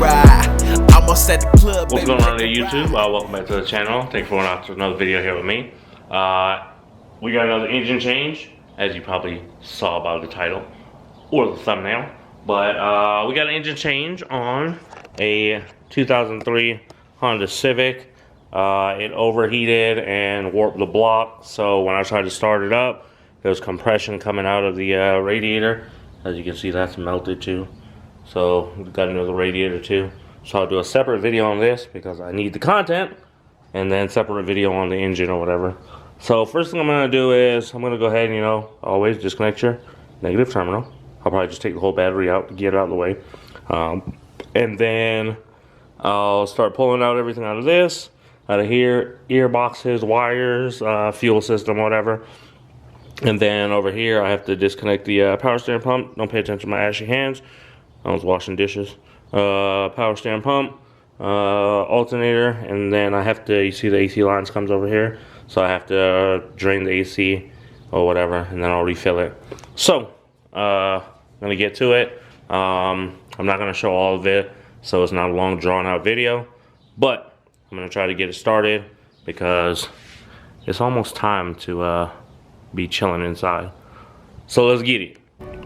ride. Almost at the club. What's going on there, YouTube? Welcome back to the channel. Thanks for watching out to another video here with me. We got another engine change, as you probably saw by the title or the thumbnail. But we got an engine change on a 2003 Honda Civic. It overheated and warped the block, so when I tried to start it up, there was compression coming out of the radiator. As you can see, that's melted too. So we got another radiator too. So I'll do a separate video on this because I need the content, and then separate video on the engine or whatever. So first thing I'm gonna do is I'm gonna go ahead and, you know, always disconnect your negative terminal. I'll probably just take the whole battery out to get it out of the way. And then I'll start pulling out everything out of this, out of here, earboxes, wires, fuel system, whatever. And then over here I have to disconnect the power steering pump. Don't pay attention to my ashy hands. I was washing dishes. Power steering pump, alternator, and then I have to, you see the AC lines comes over here, so I have to drain the AC or whatever, and then I'll refill it. So I'm gonna get to it. I'm not gonna show all of it, so it's not a long drawn out video, but I'm gonna try to get it started because it's almost time to be chilling inside. So let's get it.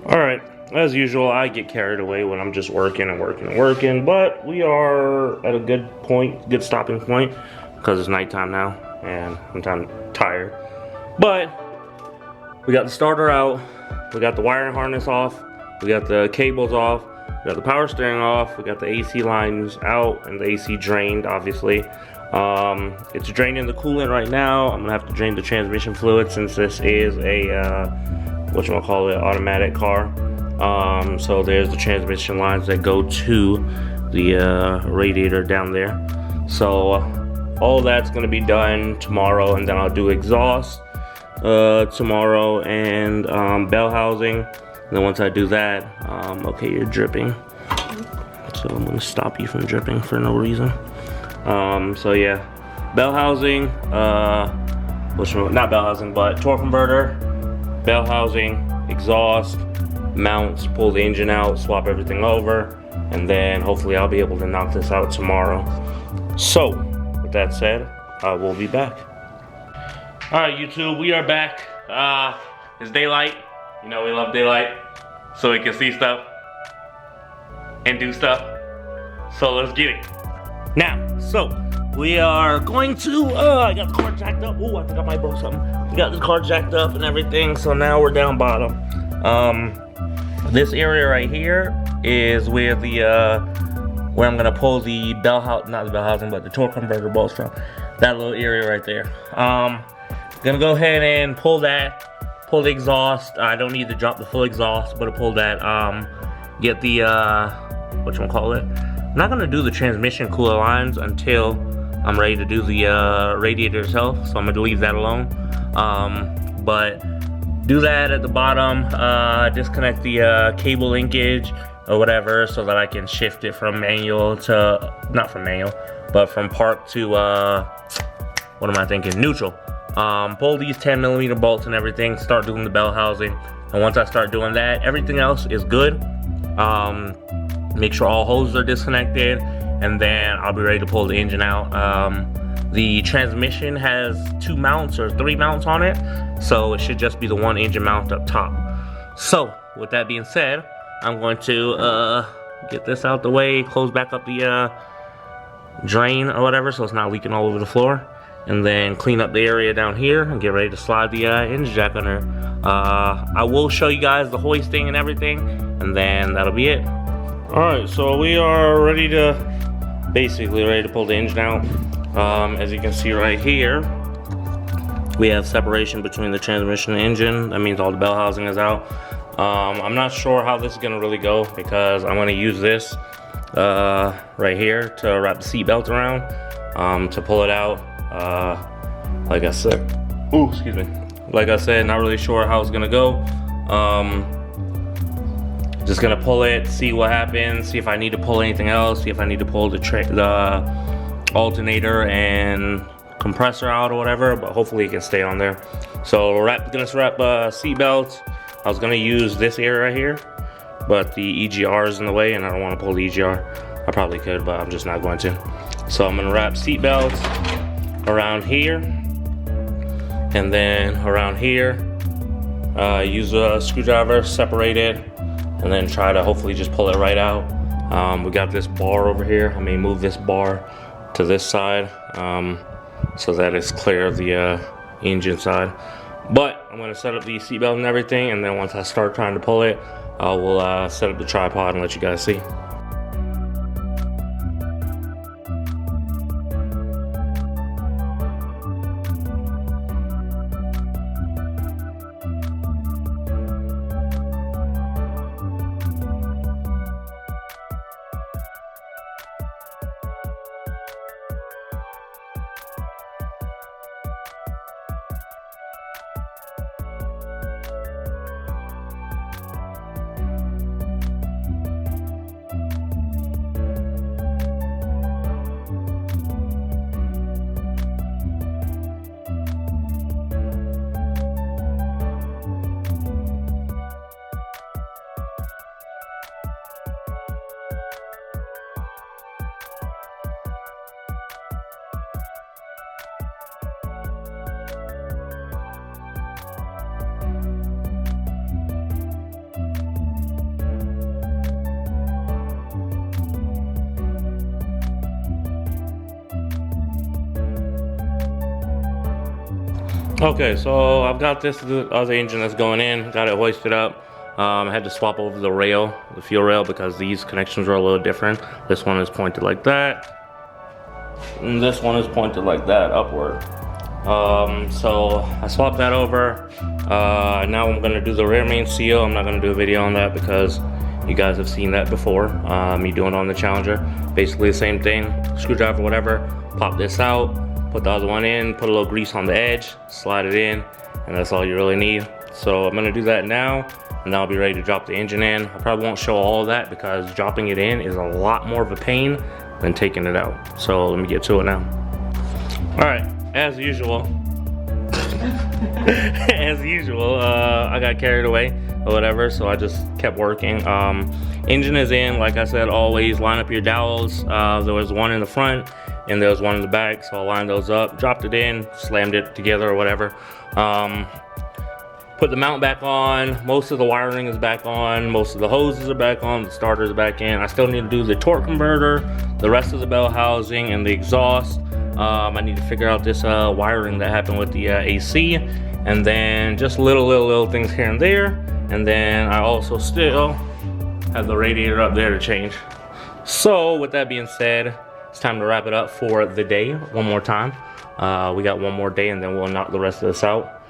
All right. As usual, I get carried away when I'm just working and working and working, but we are at a good point, good stopping point, because it's nighttime now and I'm tired. But we got the starter out, we got the wiring harness off, we got the cables off, we got the power steering off, we got the AC lines out and the AC drained, obviously. It's draining the coolant right now. I'm gonna have to drain the transmission fluid since this is a whatchamacallit, automatic car. So there's the transmission lines that go to the radiator down there. So all that's going to be done tomorrow, and then I'll do exhaust tomorrow and bell housing. And then once I do that, okay, you're dripping, so I'm going to stop you from dripping for no reason. So yeah, bell housing, not bell housing, but torque converter, bell housing, exhaust, mounts, pull the engine out, swap everything over, and then hopefully I'll be able to knock this out tomorrow. So with that said, I will be back. All right, YouTube, we are back. It's daylight. You know we love daylight, so we can see stuff and do stuff. So let's get it. Now, so we are going to, I got the car jacked up. Oh, I think I might broke something. We got the car jacked up and everything, so now we're down bottom. This area right here is where the where I'm gonna pull the bell house, not the bell housing, but the torque converter bolts from. That little area right there. Gonna go ahead and pull that, pull the exhaust. I don't need to drop the full exhaust, but to pull that, get the whatchamacallit. I'm not gonna do the transmission cooler lines until I'm ready to do the radiator itself, so I'm gonna leave that alone. But do that at the bottom, disconnect the cable linkage or whatever so that I can shift it from manual to, not from manual, but from park to, what am I thinking, neutral. Pull these 10mm bolts and everything, start doing the bell housing. And once I start doing that, everything else is good. Make sure all hoses are disconnected, and then I'll be ready to pull the engine out. The transmission has 2 mounts or 3 mounts on it, so it should just be the one engine mount up top. So with that being said, I'm going to get this out the way, close back up the drain or whatever so it's not leaking all over the floor, and then clean up the area down here and get ready to slide the engine jack under. I will show you guys the hoisting and everything, and then that'll be it. Alright, so we are basically ready to pull the engine out. As you can see right here, we have separation between the transmission and engine. That means all the bell housing is out. I'm not sure how this is gonna really go because I'm gonna use this right here to wrap the seat belt around to pull it out. Like I said, excuse me. Like I said, not really sure how it's gonna go. Just gonna pull it, see what happens, see if I need to pull anything else, see if I need to pull the alternator and compressor out or whatever, but hopefully it can stay on there. So gonna wrap seat belts. I was gonna use this area right here, but the EGR is in the way and I don't want to pull the EGR. I probably could, but I'm just not going to. So I'm gonna wrap seat belts around here, and then around here, use a screwdriver, separate it, and then try to hopefully just pull it right out. We got this bar over here. I may move this bar to this side so that it's clear of the engine side. But I'm gonna set up the seatbelt and everything, and then once I start trying to pull it, I will set up the tripod and let you guys see. Okay, so I've got this other engine that's going in, got it hoisted up. I had to swap over the rail, the fuel rail, because these connections are a little different. This one is pointed like that, and this one is pointed like that, upward. So I swapped that over. Now I'm gonna do the rear main seal. I'm not gonna do a video on that because you guys have seen that before, me doing it on the Challenger. Basically the same thing, screwdriver, whatever, pop this out, put the other one in, put a little grease on the edge, slide it in, and that's all you really need. So I'm gonna do that now, and I'll be ready to drop the engine in. I probably won't show all of that because dropping it in is a lot more of a pain than taking it out. So let me get to it now. All right, as usual, I got carried away or whatever, so I just kept working. Engine is in, like I said, always line up your dowels. There was one in the front and there was one in the back, so I lined those up, dropped it in, slammed it together or whatever. Put the mount back on. Most of the wiring is back on, most of the hoses are back on, the starter's back in. I still need to do the torque converter, the rest of the bell housing, and the exhaust. I need to figure out this wiring that happened with the AC, and then just little things here and there. And then I also still have the radiator up there to change. So with that being said, it's time to wrap it up for the day one more time. We got one more day and then we'll knock the rest of this out.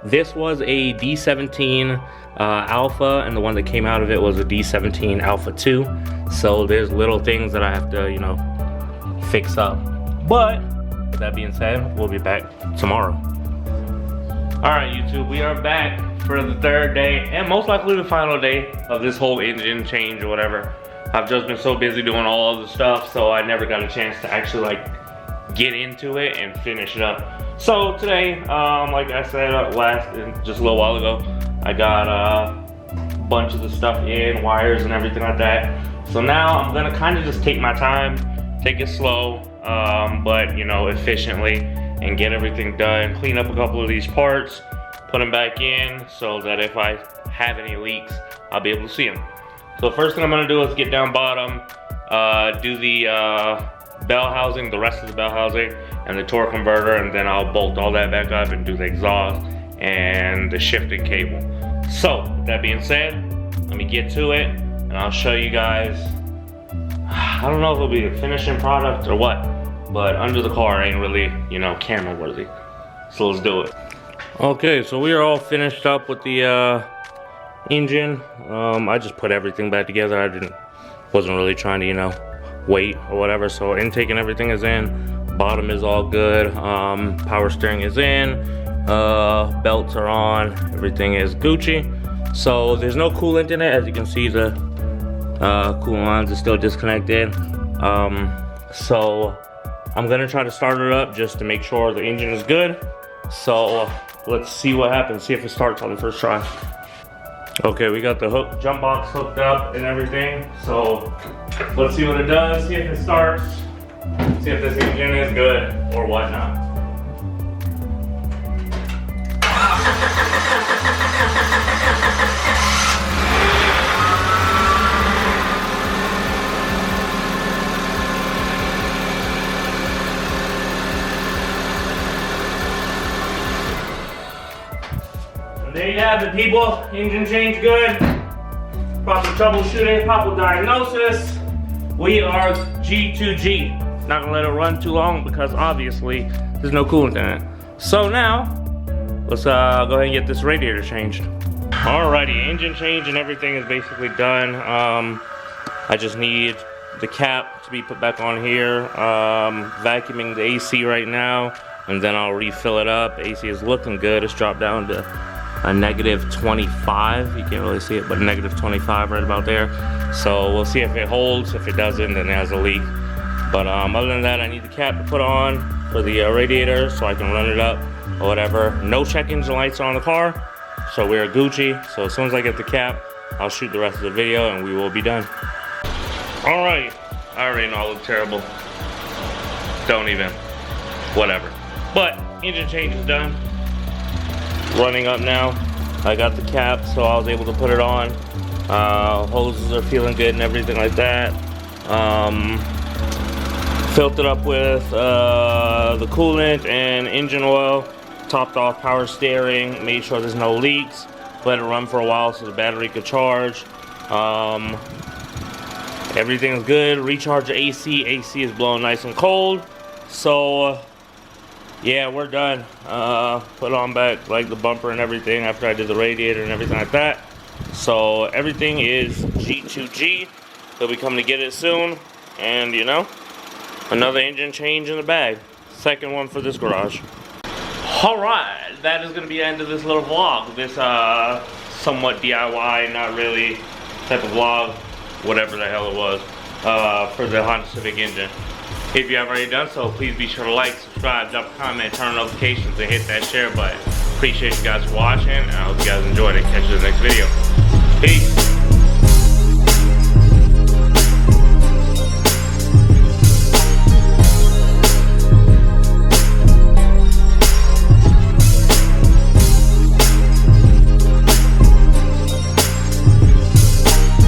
This was a D17 Alpha, and the one that came out of it was a D17 Alpha 2. So there's little things that I have to, you know, fix up. But with that being said, we'll be back tomorrow. All right, YouTube, we are back for the third day and most likely the final day of this whole engine change or whatever. I've just been so busy doing all of the stuff, so I never got a chance to actually like get into it and finish it up. So today, like I said just a little while ago, I got a bunch of the stuff in, wires and everything like that. So now I'm gonna kind of just take my time, take it slow, but you know, efficiently, and get everything done, clean up a couple of these parts, put them back in so that if I have any leaks, I'll be able to see them. So first thing I'm gonna do is get down bottom, do the bell housing, the rest of the bell housing, and the torque converter, and then I'll bolt all that back up and do the exhaust and the shifting cable. So with that being said, let me get to it and I'll show you guys. I don't know if it'll be a finishing product or what, but under the car ain't really, you know, camera worthy. So let's do it. Okay, so we are all finished up with the engine. I just put everything back together. Wasn't really trying to, you know, wait or whatever. So intake and everything is in, bottom is all good, power steering is in, belts are on, everything is Gucci. So there's no coolant in it. As you can see, the coolant lines are still disconnected. So I'm gonna try to start it up just to make sure the engine is good. So let's see what happens, see if it starts on the first try. Okay, we got the jump box hooked up and everything. So let's see what it does, see if it starts, see if this engine is good or whatnot. There you have it, people. Engine change good. Proper troubleshooting, proper diagnosis. We are G2G. Not gonna let it run too long because obviously there's no coolant in it. So now, let's go ahead and get this radiator changed. Alrighty, engine change and everything is basically done. I just need the cap to be put back on here. Vacuuming the AC right now, and then I'll refill it up. AC is looking good. It's dropped down to a -25. You can't really see it, but -25 right about there. So we'll see if it holds. If it doesn't, then it has a leak. But other than that, I need the cap to put on for the radiator so I can run it up or whatever. No check engine lights on the car, so we're Gucci. So as soon as I get the cap, I'll shoot the rest of the video and we will be done. All right, I already know I look terrible. Don't even, whatever. But engine change is done. Running up now. I got the cap, so I was able to put it on. Hoses are feeling good and everything like that. Filled it up with the coolant and engine oil. Topped off power steering. Made sure there's no leaks. Let it run for a while so the battery could charge. Everything's good. Recharge the AC. AC is blowing nice and cold. So yeah, we're done. Put on back like the bumper and everything after I did the radiator and everything like that. So everything is G2G. They'll be coming to get it soon. And you know, another engine change in the bag. Second one for this garage. Alright, that is going to be the end of this little vlog. This somewhat DIY, not really type of vlog, whatever the hell it was, for the Honda Civic engine. If you haven't already done so, please be sure to like, subscribe, drop a comment, turn on notifications, and hit that share button. Appreciate you guys for watching, and I hope you guys enjoyed it. Catch you in the next video. Peace.